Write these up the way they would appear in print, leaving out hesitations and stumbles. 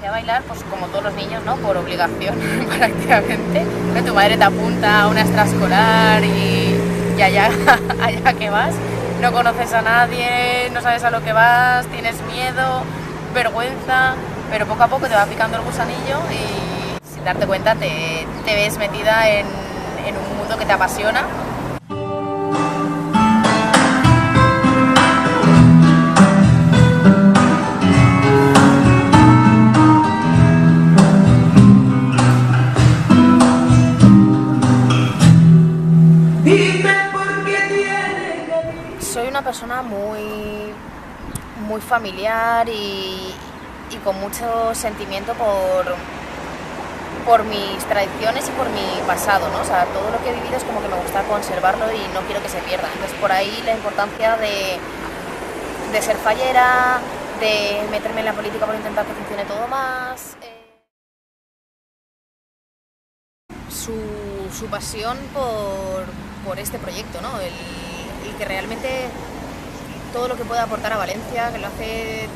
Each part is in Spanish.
empecé a bailar, pues como todos los niños, ¿no? Por obligación, prácticamente. ¿No? Tu madre te apunta a una extraescolar y allá, allá que vas. No conoces a nadie, no sabes a lo que vas, tienes miedo, vergüenza, pero poco a poco te va picando el gusanillo y sin darte cuenta te ves metida en un mundo que te apasiona. Soy una persona muy familiar y con mucho sentimiento por mis tradiciones y por mi pasado, ¿no? O sea, todo lo que he vivido es como que me gusta conservarlo y no quiero que se pierda. Entonces, por ahí la importancia de ser fallera, de meterme en la política por intentar que funcione todo más. Su pasión por este proyecto, ¿no? El que realmente todo lo que puede aportar a Valencia, que lo hace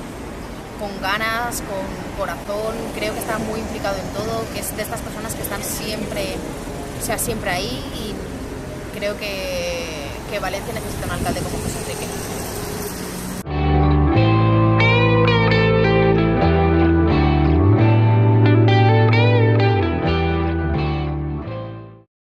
con ganas, con corazón, creo que está muy implicado en todo, que es de estas personas que están siempre, o sea, siempre ahí, y creo que Valencia necesita un alcalde como José Enrique.